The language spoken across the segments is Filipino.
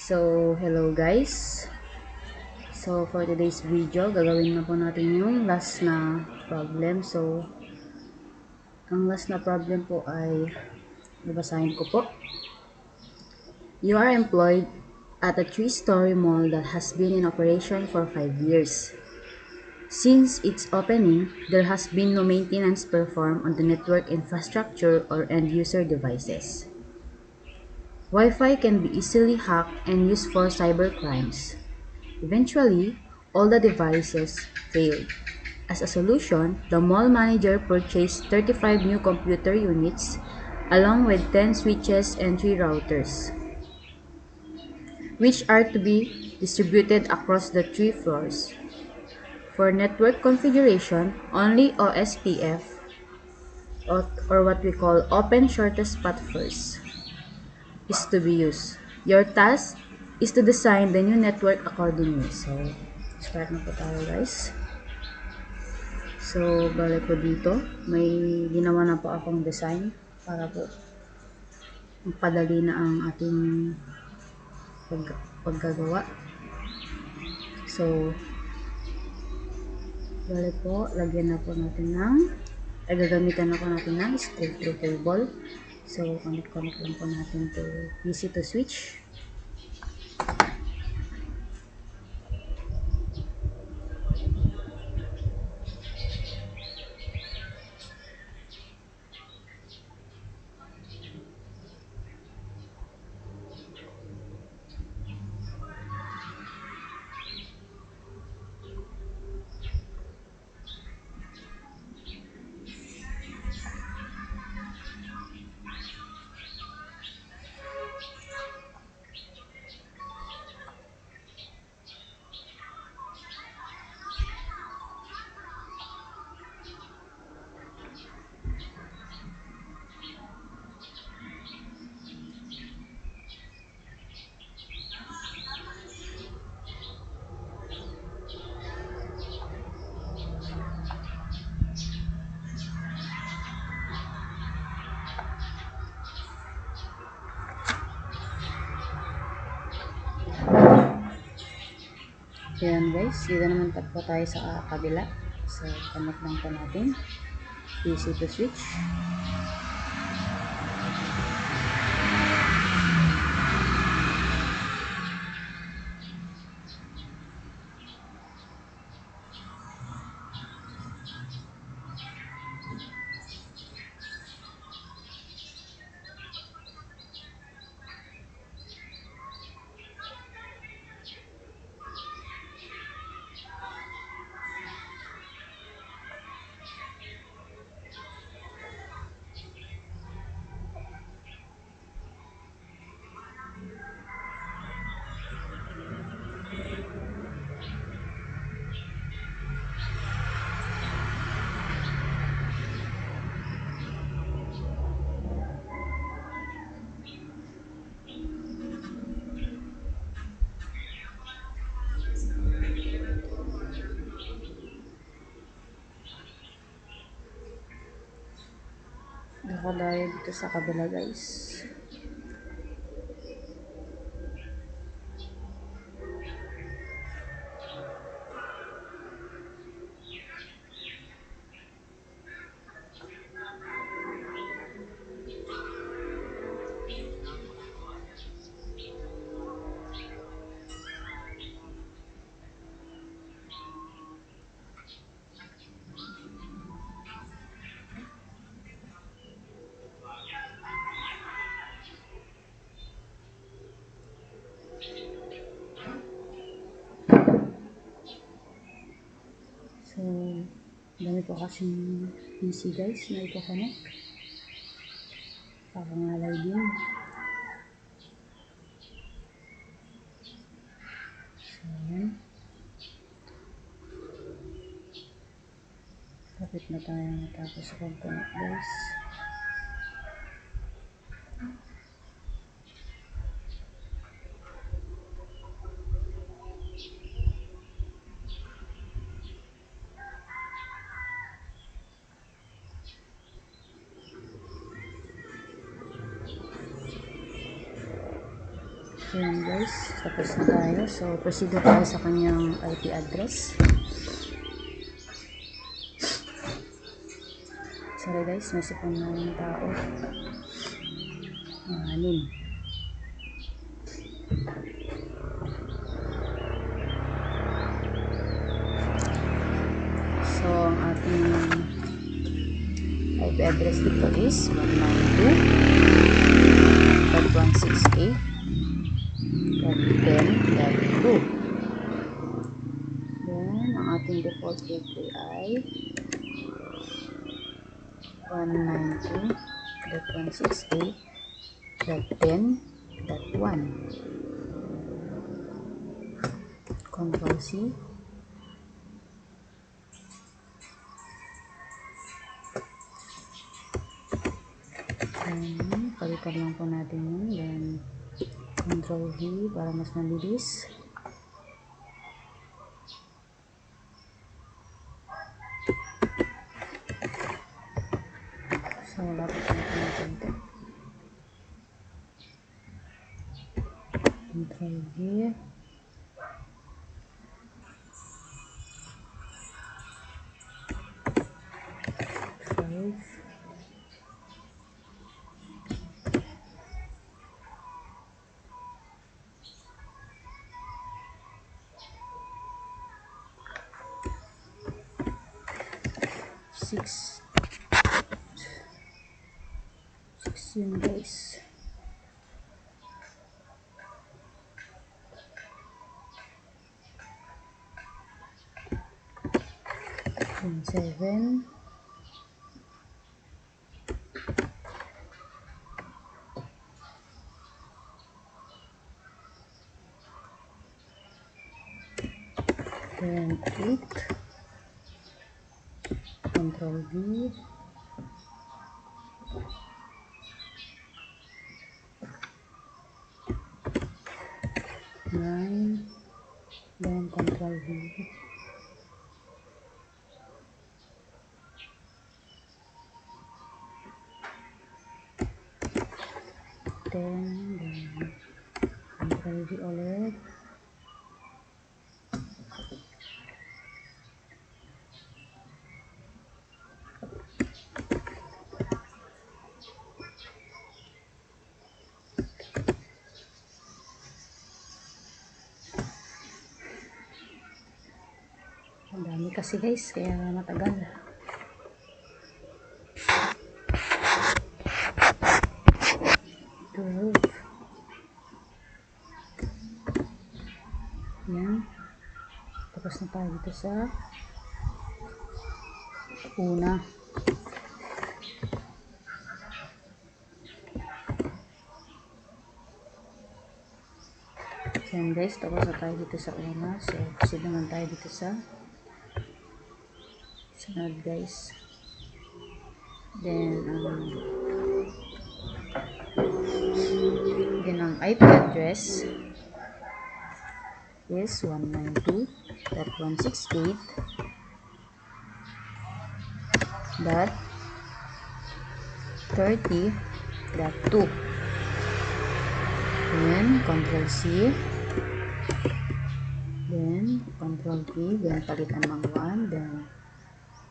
So, hello guys. So, for today's video, gagawin na po natin yung last na problem. So, ang last na problem po ay, babasahin ko po. You are employed at a 3-story mall that has been in operation for 5 years. Since its opening, there has been no maintenance performed on the network infrastructure or end-user devices. Wi-Fi can be easily hacked and used for cybercrimes. Eventually, all the devices failed. As a solution, the mall manager purchased 35 new computer units along with 10 switches and 3 routers, which are to be distributed across the 3 floors. For network configuration, only OSPF, or what we call Open Shortest Path First, is to be used. Your task is to design the new network accordingly. So, start na po tayo guys. So, balik po dito. May ginawa na po akong design para po magpadali na ang ating paggagawa. So, balik po, lagyan na po natin ng, gagamitan na po natin ng straight through cable. So, connect lang po natin to PC to switch. Ayan guys, dito naman po tayo sa kabila. So, connect lang po natin PC to switch. Nakadayo dito sa kabila guys. So, dami po kasing PC guys na iko-connect. Pakangalay din. So, ayan. Kapit na tayo natapos sa pag-connect guys. Ayan guys, tapos na tayo. So, proceed na tayo sa kanyang IP address. Sorry guys, may sipon na yung tao. Anim. So, ang ating IP address dito is 192.168.10.2. Then, ang ating default gateway ay 192.168.10.1. Control C. Palitan lang po natin yun. Then, Control V para mas mabilis. So, lapit natin yung konti. Control V. Six yun guys. And 7. Then 8. Control V. 9. Then Control V. 10. Then Control V ulit. Ang dami kasi guys, kaya matagal. Yan. Tapos na tayo dito sa una. Yan guys, tapos na tayo dito sa una. So, proceed naman tayo dito sa sunod guys. Then, ang IP address is 192.168.30.2. Then, Control C. Then, Control V. Then, palitan ng 1. Then,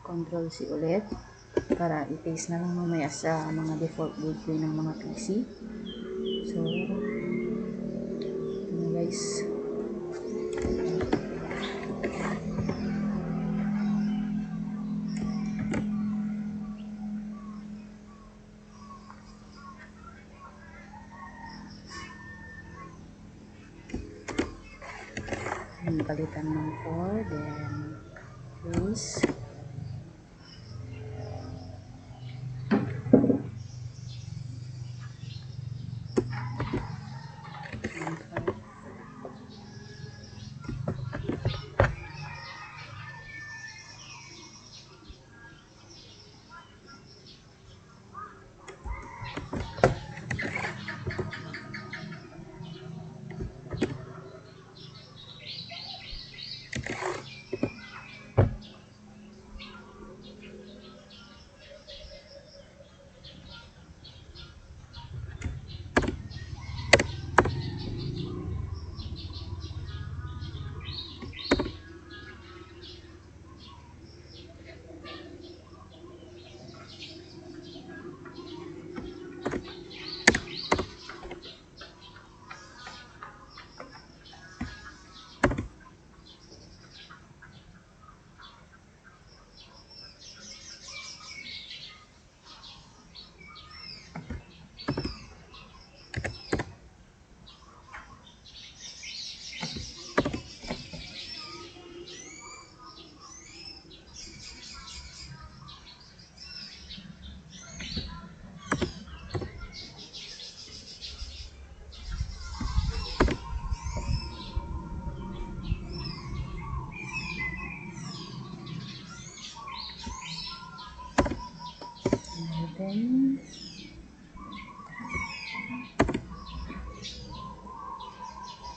Control C ulit. Para i-paste na lang mamaya sa mga default gateway ng mga PC. So, yun guys. Palitan ng 4. Then, please.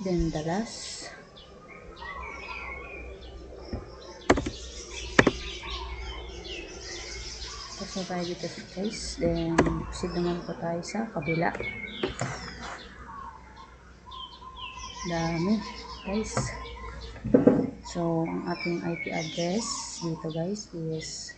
then the last. Tapos na tayo dito guys, then proceed naman po tayo sa kabila. Dami guys. So ang ating IP address dito guys is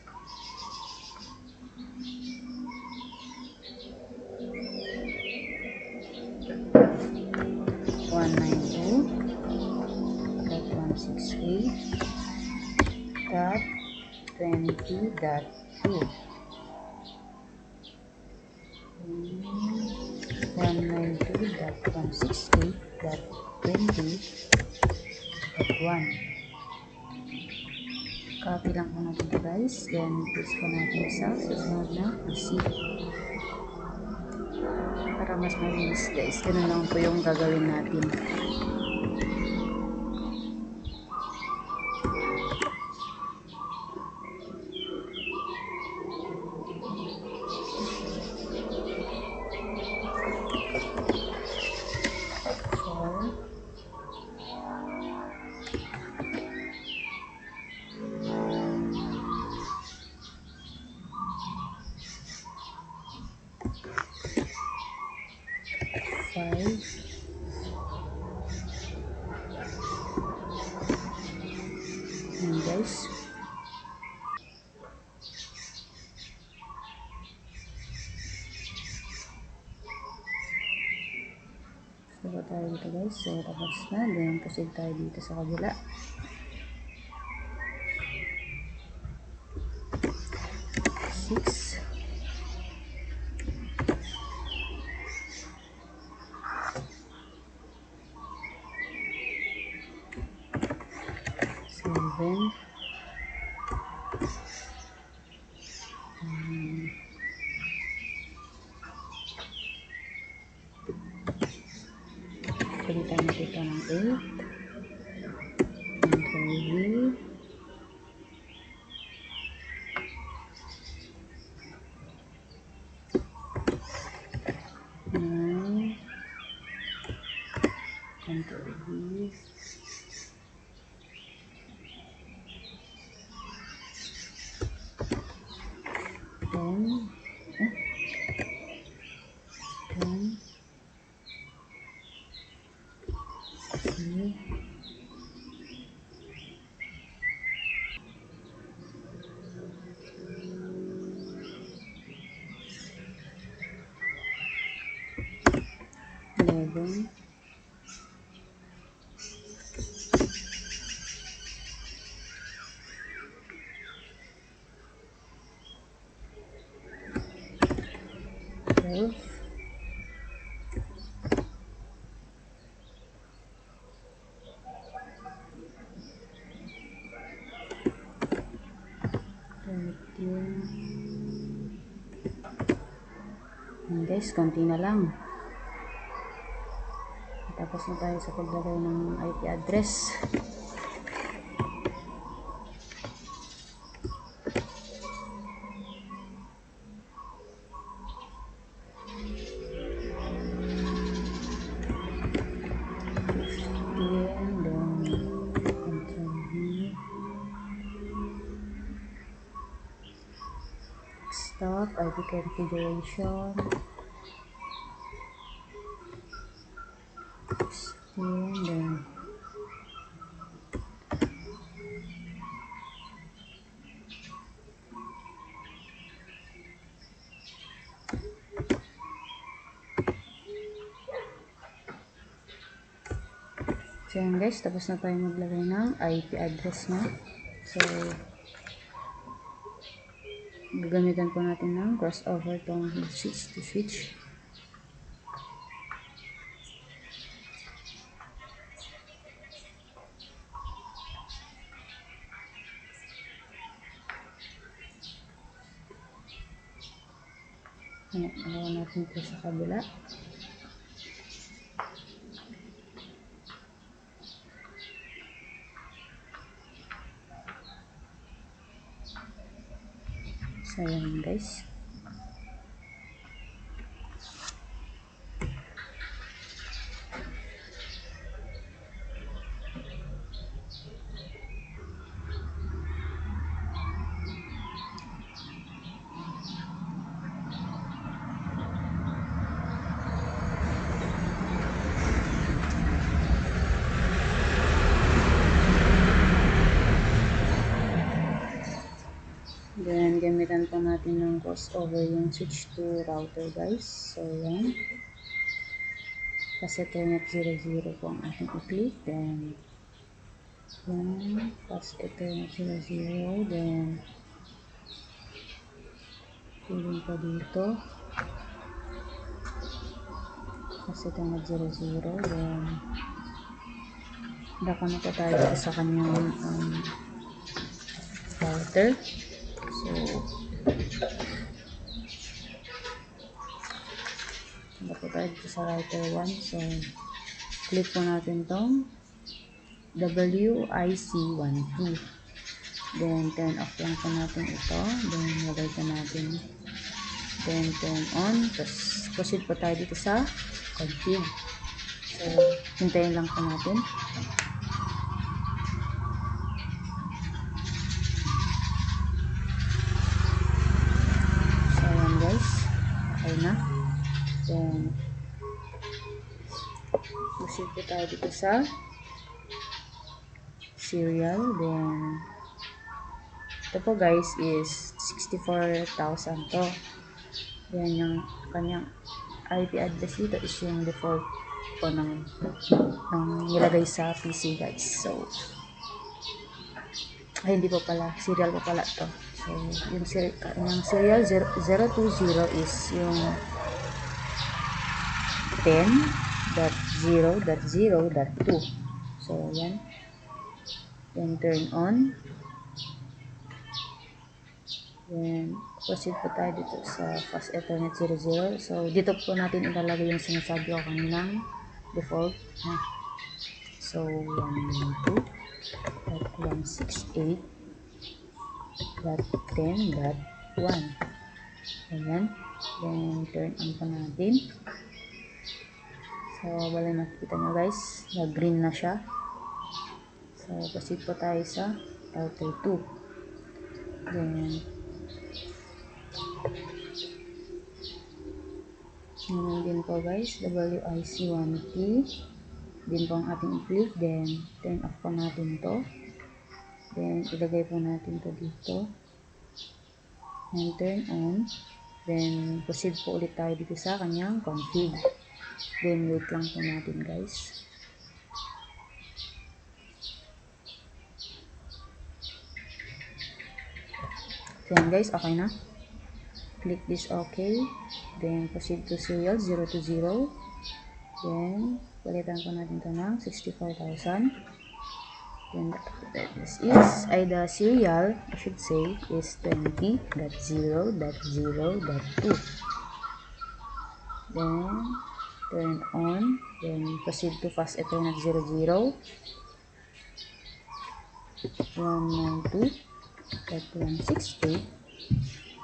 192.168.20.2 192.168.20.1. Copy lang po natin ito guys, then paste po natin sa susunod na PC para mas mabilis guys. Ganun lang po yung gagawin natin. And guys, so tayo dito guys, so tapos na, then proceed tayo dito sa kabila. Six, seven, palitan na dito ng 8, Ctrl V, 9, Ctrl V, 10, 10, 11, 12, 13. And guys, konti na lang. Tapos na tayo sa paglagay ng IP address. Stop IP configuration. 16, then so yan guys, tapos na tayo maglagay ng IP address na. So gagamitan po natin ng crossover tong switch to switch. Nagawa natin ito sa kabila. So yan guys. gagamitan po natin ng crossover yung switch to router guys. So yan. Fast Ethernet 00 po ang ating i-click. Then yan. Fast Ethernet 00. Then piling pa dito. Fast Ethernet 00. Then daka na po tayo sa kanyang router. So punta po tayo dito sa router 1. So click po natin tong WIC12. Then turn off lang po natin ito. Then lagay po natin. Then turn on. Tapos proceed po tayo dito sa config. So hintayin lang po natin. So ayan guys. Okay na. Then proceed po tayo dito sa serial. Then ito po guys is 64,000 to. Yan yung kanyang IP address dito is yung default po ng nilagay sa PC guys. So ay hindi po pala, serial po pala to. So yung serial 020 is yung 10.0.0.2. So yan. Then turn on. Then proceed po tayo dito sa Fast Ethernet 00. So dito po natin ilalagay yung sinasabi ko kaninang default. So 192.168.10.1. Ayan. Then turn on po natin. So wala nakikita nyo guys, na green na siya. So proceed po tayo sa router 2. Then yun din po guys, WIC1T din po ang ating i-click. Then turn off po natin to. Then ilagay po natin to dito. And turn on. Then proceed po ulit tayo dito sa kanyang config. Then wait lang po natin guys. So yan guys, okay na. Click this OK. Then proceed to serial 020. Then palitan po natin ito ng 64,000. Then this is the serial, I should say, is 20.0.0.2. Then turn on. Then proceed to Fast Ethernet 00. 192.168.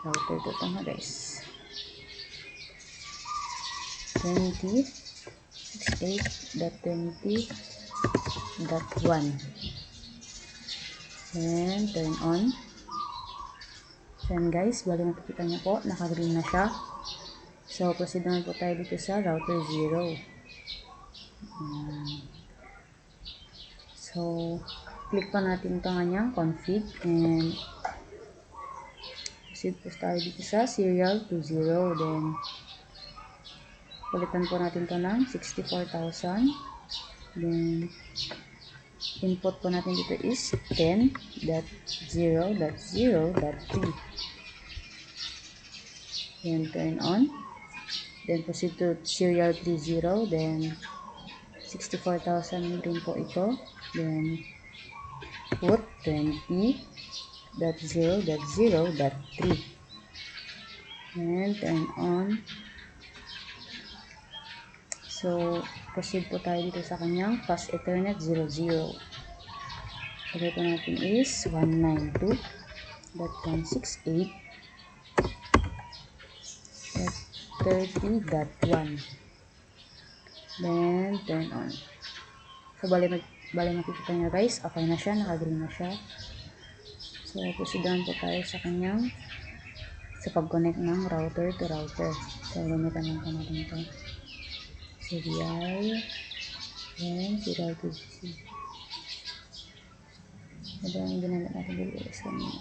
Router to ito nga guys. 20.68.20.1. And turn on. So yan guys, bali nakikita niyo po, naka-green na siya. So proceed naman po tayo dito sa router 0. So click pa natin ito kanyang config and proceed po tayo dito sa serial 20. Then palitan po natin ito ng 64,000. Then input po natin dito is 10.0.0.3. Then turn on. Then proceed to serial 30. Then 64,000 rin po ito. Then put 20.0.0.3. And turn on. So proceed po tayo dito sa kanyang Fast Ethernet 00. Lagay po natin is 192.168.30.1. Then turn on. So bali makikita nyo guys, okay na siya, naka-green na siya. So proceedan po tayo sa kanyang pag-connect ng router to router. So gamitan lang po natin ito. Serial and serial to serial. Ito ang ginamit natin dito is kanina.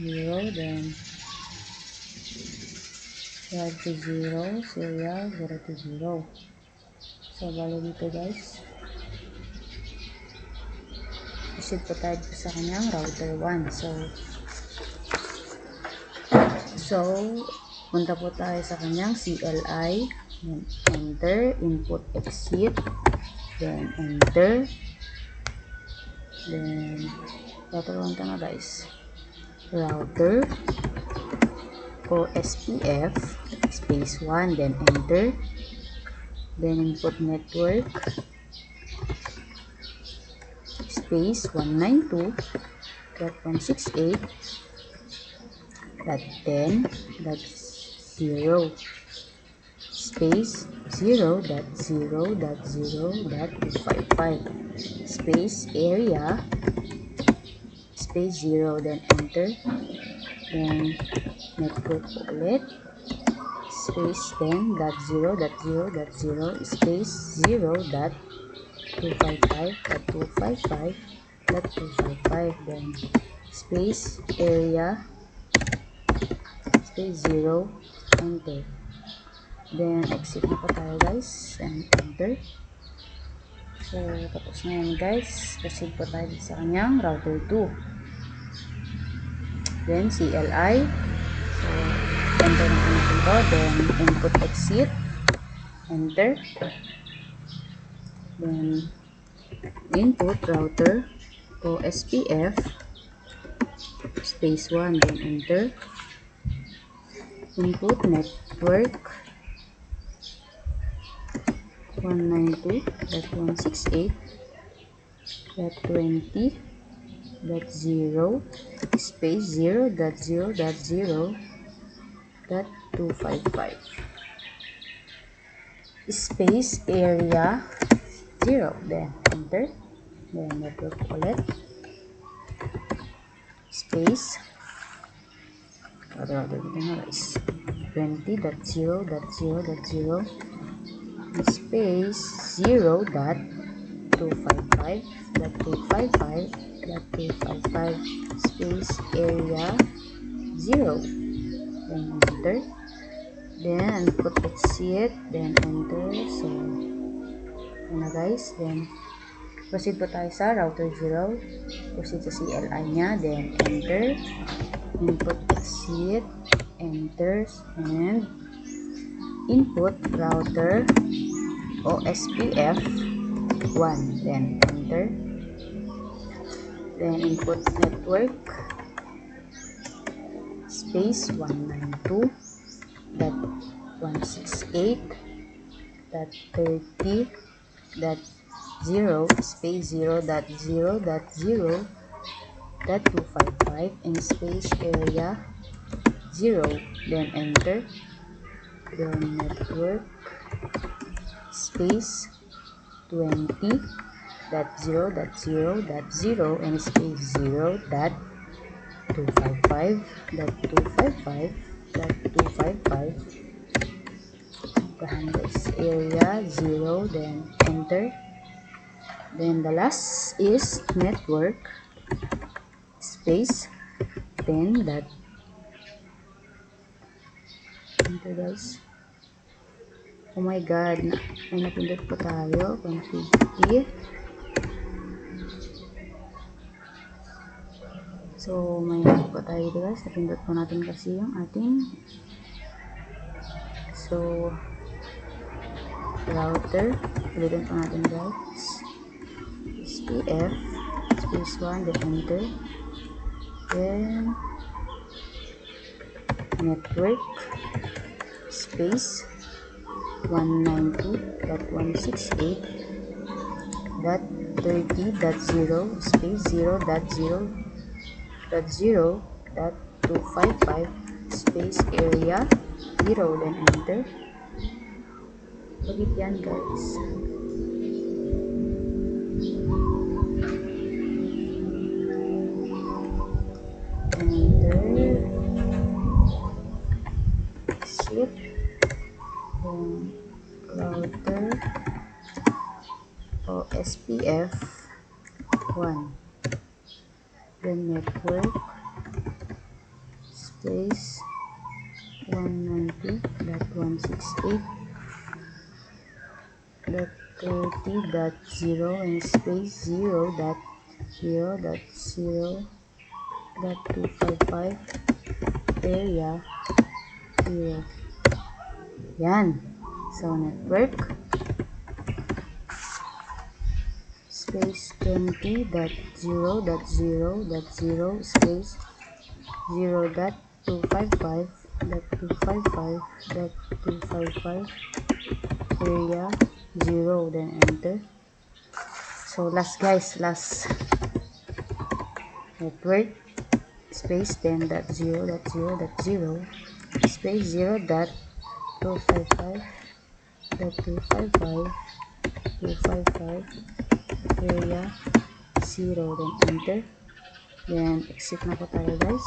0, then 0 to 0, serial 0 to 0. So, bali dito guys, proceed po tayo sa kanyang router 1. So, punta po tayo sa kanyang CLI, then enter, input, exit, then enter, then router 1 na guys, router OSPF space 1, then enter, then input network space 192.168.10.0 space 0.0.0.255 space area space 0, then enter, then network ulit space 10.0.0.0 space 0.255.255.255, then space area space 0, enter, then exit na po tayo guys, and enter. So tapos na yan guys, proceed po tayo sa kanyang router 2, then CLI. So enter na po natin to, then input exit, enter, then input router OSPF space 1, then enter, input network 192.168.20.0 space 0.0.0.255 space area 0, then enter, then network ulit space 20.0.0.0 space 0.255.255.255 space area 0, then enter, then input exit, then enter. So yun na guys, then proceed po tayo sa router 0, proceed sa CLI nya, then enter, input exit, enter, and input router OSPF 1, then enter, then input network space 192.168.30.0 space 0.0.0.255 and space area 0, then enter, then network space 20.0.0.0 and space 0.255.255.255 area 0, then enter, then the last is network space 10. Enter guys. Oh my god, may napindot po tayo, 150. So may napindot po tayo guys, napindot po natin kasi yung ating router, ulitin po natin guys, SPF space 1, then enter, then network space 192.168.30.0 space 0.0.0.255 space area 0, then enter. Pagit yan guys. Enter, exit, then router OSPF 1, then network space 190.168.30.0 and space 0.0.0.255 area 0. Yan. So, network space 20.0.0.0 space 0.255.255.255 area 0, then enter. So last guys, last network space 10.0.0.0 space 0.255.255.255 area 0, then enter. Then exit na po tayo guys.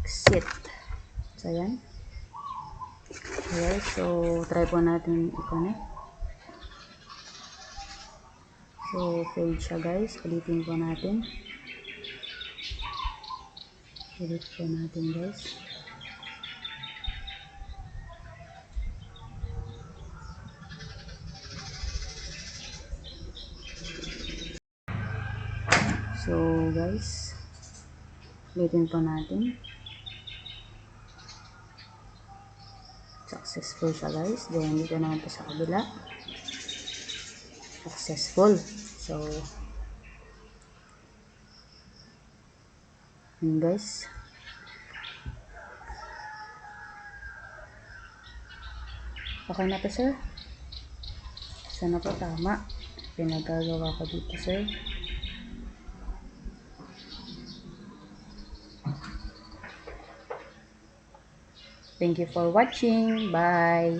Exit. So ayan. Okay, so try po natin i-connect. So failed siya guys. Ulitin po natin. Ulit po natin guys. So guys, ulitin po natin. Successful siya guys. Then dito naman po sa kabila. Successful. So yun guys. Okay na to sir. Sana po tama pinagagawa ko dito sir. Thank you for watching. Bye.